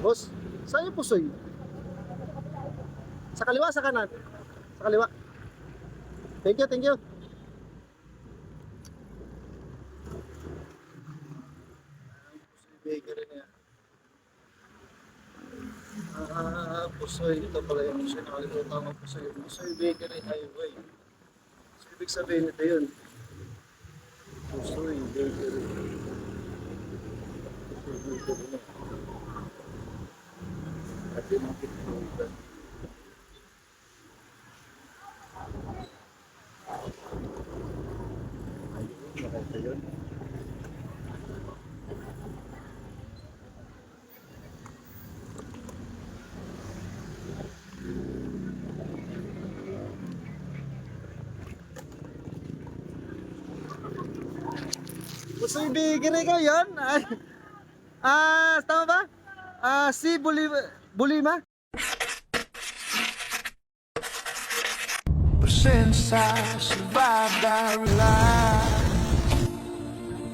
Boss, saan yung pusoy? Sa kaliwa, sa kanan? Sa kaliwa. Thank you, thank you. Pusoy bakery na yan. Pusoy. Ito pala yung pusoy. Nakalimutan ko pusoy. Pusoy Bakery Highway. So, ibig sabihin ito yun. Pusoy Bakery. Pusoy Bakery na. At yung mga kitulugan. Ayun, nakita yun. Pusoy Bakery ka yan? Tama ba? Si Bulima? But since I survived, I realized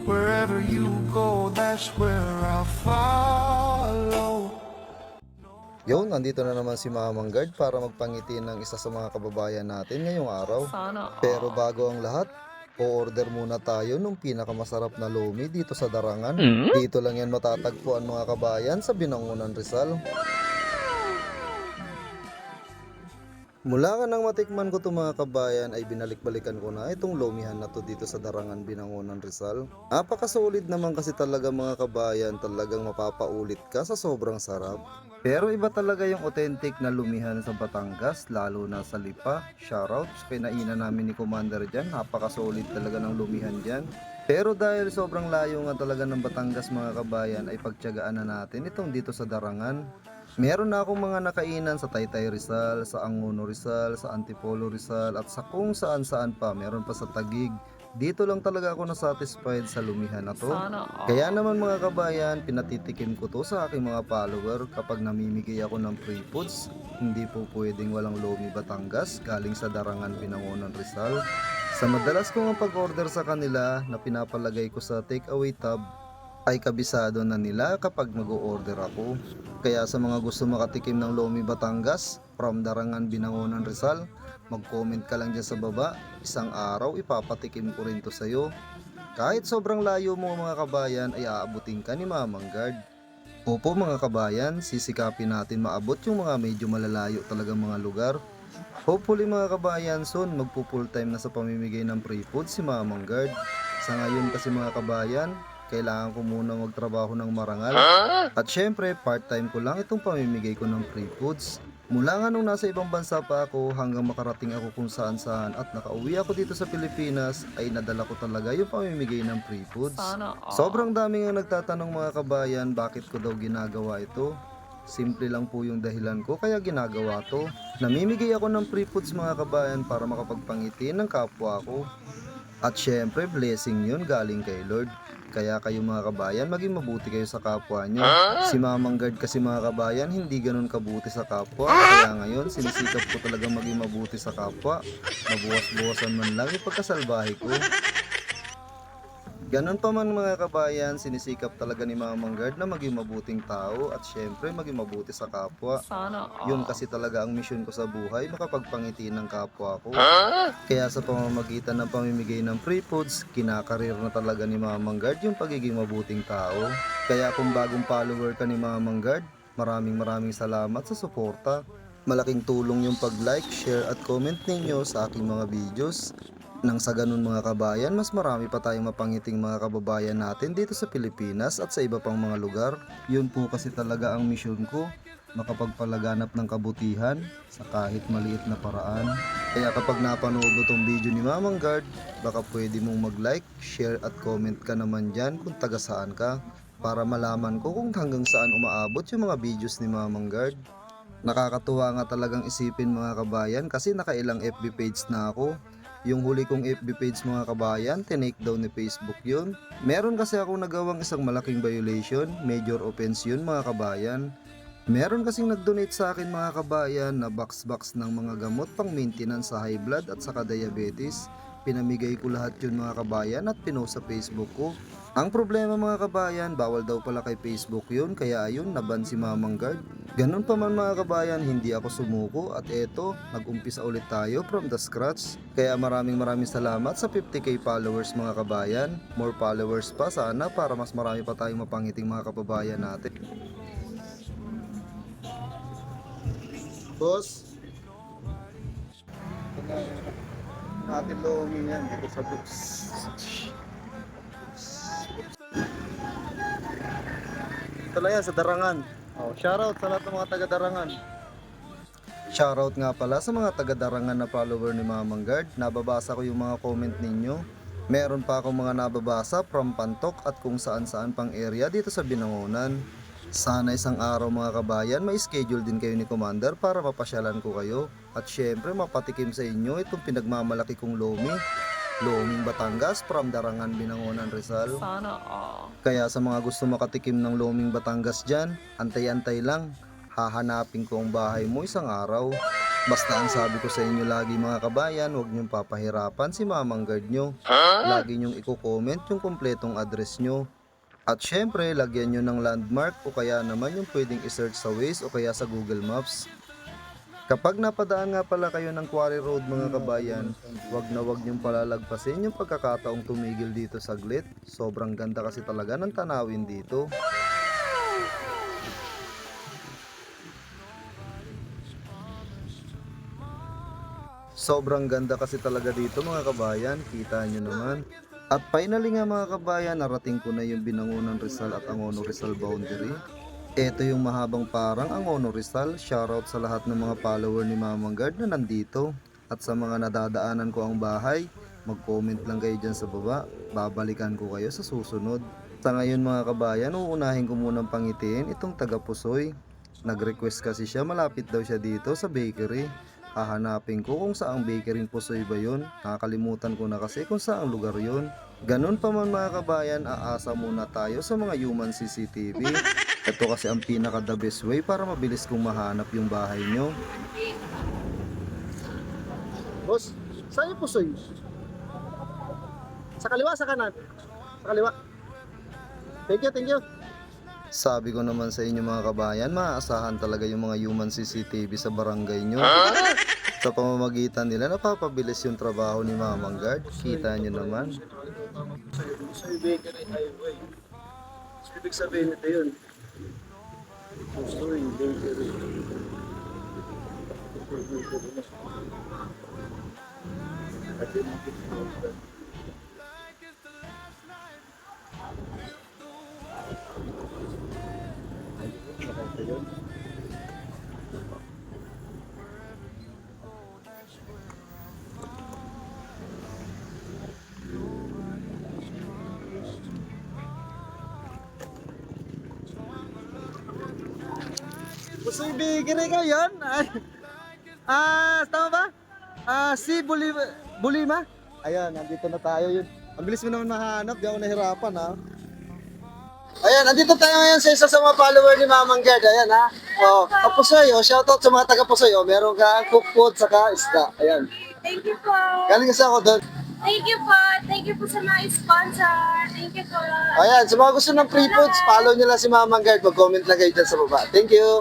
wherever you go, that's where I'll follow. Yun, nandito na naman si Mamang Guard para magpangiti ng isa sa mga kababayan natin ngayong araw. Pero bago ang lahat, o-order muna tayo ng pinakamasarap na lomi dito sa Darangan. Dito lang yan matatagpuan mga kabayan sa Binangonan, Rizal. Mula nga nang matikman ko itong mga kabayan ay binalik-balikan ko na itong lomihan na to dito sa Darangan, Binangonan, Rizal. Napakasolid naman kasi talaga mga kabayan, talagang mapapaulit ka sa sobrang sarap. Pero iba talaga yung authentic na lumihan sa Batangas, lalo na sa Lipa. Shoutouts, kinainan namin ni Commander dyan, napakasolid talaga ng lumihan dyan. Pero dahil sobrang layo nga talaga ng Batangas mga kabayan ay pagtiyagaan na natin itong dito sa Darangan. Meron na akong mga nakainan sa Taytay Rizal, sa Angono Rizal, sa Antipolo Rizal at sa kung saan saan pa. Meron pa sa Taguig. Dito lang talaga ako nasatisfied sa lumihan na to. Kaya naman mga kabayan, pinatitikim ko to sa aking mga follower kapag namimigay ako ng free foods. Hindi po pwedeng walang lomi Batangas galing sa Darangan, Binangonan, Rizal. Sa madalas kong pag-order sa kanila na pinapalagay ko sa takeaway tab, ay kabisado na nila kapag mag-o-order ako. Kaya sa mga gusto makatikim ng Lomi Batangas from Darangan, Binangonan, Rizal, mag-comment ka lang dyan sa baba. Isang araw ipapatikim ko rin to sa'yo. Kahit sobrang layo mo mga kabayan ay aabutin ka ni Mamang Guard. Opo mga kabayan, sisikapin natin maabot yung mga medyo malalayo talagang mga lugar. Hopefully mga kabayan, soon magpo full time na sa pamimigay ng free food si Mamang Guard. Sa ngayon kasi mga kabayan, kailangan ko muna magtrabaho ng marangal. At syempre, part-time ko lang itong pamimigay ko ng free foods. Mula nga nung nasa ibang bansa pa ako hanggang makarating ako kung saan saan at nakauwi ako dito sa Pilipinas ay nadala ko talaga yung pamimigay ng free foods. Sobrang dami nga nagtatanong mga kabayan bakit ko daw ginagawa ito. Simple lang po yung dahilan ko kaya ginagawa to. Namimigay ako ng free foods mga kabayan para makapagpangiti ng kapwa ko. At syempre blessing yun galing kay Lord. Kaya kayo mga kabayan, maging mabuti kayo sa kapwa nyo. Si Mamang Guard kasi mga kabayan, hindi ganun kabuti sa kapwa. Kaya ngayon, sinisikap ko talaga maging mabuti sa kapwa. Mabuwas-buwasan man lang yung pagkasalbahe ko. Ganun pa man mga kabayan, sinisikap talaga ni Mamang Guard na maging mabuting tao at syempre maging mabuti sa kapwa. Yun kasi talaga ang misyon ko sa buhay, makapagpangiti ng kapwa ko. Kaya sa pamamagitan ng pamimigay ng free foods, kinakarir na talaga ni Mamang Guard yung pagiging mabuting tao. Kaya kung bagong follower ka ni Mamang Guard, maraming salamat sa suporta. Malaking tulong yung pag-like, share at comment ninyo sa aking mga videos. Nang sa ganun mga kabayan, mas marami pa tayong mapangiting mga kababayan natin dito sa Pilipinas at sa iba pang mga lugar. Yun po kasi talaga ang misyon ko, makapagpalaganap ng kabutihan sa kahit maliit na paraan. Kaya kapag napanood mo tong video ni Mamang Guard, baka pwede mong mag-like, share at comment ka naman dyan kung taga saan ka, para malaman ko kung hanggang saan umaabot yung mga videos ni Mamang Guard. Nakakatuwa nga talagang isipin mga kabayan kasi nakailang FB page na ako. Yung huli kong FB page mga kabayan, tinake down ni Facebook yun. Meron kasi ako nagawang isang malaking violation, major offense yun mga kabayan. Meron kasing nag-donate sa akin mga kabayan na box ng mga gamot pang maintenance sa high blood at saka diabetes. pinamigay ko lahat yun mga kabayan at pinost sa Facebook ko. Ang problema mga kabayan, bawal daw pala kay Facebook yun, kaya ayun, naban si Mamang Guard. Ganun pa man mga kabayan, hindi ako sumuko at eto, nag-umpisa ulit tayo from the scratch. Kaya maraming salamat sa 50k followers mga kabayan. More followers pa sana para mas marami pa tayong mapangiting mga kababayan natin. Boss, natin loongin yan dito sa books. Ito lang yan sa Darangan. Oh, shoutout sa lahat ng mga taga-Darangan. Shoutout nga pala sa mga taga-Darangan na follower ni Mamang Guard. Nababasa ko yung mga comment ninyo. Meron pa akong mga nababasa from Pantok at kung saan-saan pang area dito sa Binangonan. Sana isang araw mga kabayan, may schedule din kayo ni Commander para mapasyalan ko kayo. At syempre mapatikim sa inyo itong pinagmamalaki kong lomi. Loming Batangas from Darangan, Binangonan, Rizal. Sana all. Kaya sa mga gusto makatikim ng Loming Batangas dyan, antay-antay lang. Hahanapin ko ang bahay mo isang araw. Basta ang sabi ko sa inyo lagi mga kabayan, huwag niyong papahirapan si Mamang Guard nyo. Lagi niyong i-comment yung kompletong address nyo. At syempre, lagyan nyo ng landmark o kaya naman yung pwedeng i-search sa Waze o kaya sa Google Maps. Kapag napadaan nga pala kayo ng Quarry Road mga kabayan, wag niyong palalagpasin yung pagkakataong tumigil dito saglit. Sobrang ganda kasi talaga ng tanawin dito. Sobrang ganda kasi talaga dito mga kabayan, kita nyo naman. At finally nga mga kabayan, narating ko na yung Binangonan Rizal at Angono Rizal boundary. Ito yung mahabang parang Angono Rizal. Shoutout sa lahat ng mga follower ni Mamang Guard na nandito. At sa mga nadadaanan ko ang bahay, mag-comment lang kayo dyan sa baba. Babalikan ko kayo sa susunod. Sa ngayon mga kabayan, uunahin ko munang pangitiin itong taga Pusoy. Nag-request kasi siya, malapit daw siya dito sa bakery. Hahanapin ko kung saang bakery Pusoy ba yun. Nakakalimutan ko na kasi kung saang lugar yun. Ganun pa man mga kabayan, aasa muna tayo sa mga human CCTV. Ito kasi ang pinaka the best way para mabilis kong mahanap yung bahay nyo. Boss, saan yung Pusoy? Sa kaliwa, sa kanan? Sa kaliwa. Thank you. Sabi ko naman sa inyo mga kabayan, maaasahan talaga yung mga human CCTV sa barangay nyo. Sa pamamagitan nila, napapabilis yung trabaho ni Mamang Guard. Kita nyo naman. Pusoy Bakery Highway. So, ibig sabihin ito yun. Pusoy Bakery. Pusoy Bakery ka yan? Tama ba? Si Bulima? Ayan, nandito na tayo yun. Ang bilis mo naman mahanap, di ako nahirapan ha. Ayan, nandito tayo ngayon sa isa sa mga follower ni Mamang Guard. Ayan ha. Pusoy, shoutout sa mga taga Pusoy. Meron ka cook food saka isda. Ayan. Thank you po. Galing kasi ako doon. Thank you po. Thank you po sa mga sponsor. Thank you po. Ayan, sa mga gusto ng free foods, follow nyo lang si Mamang Guard. Mag-comment lang kayo dyan sa baba. Thank you.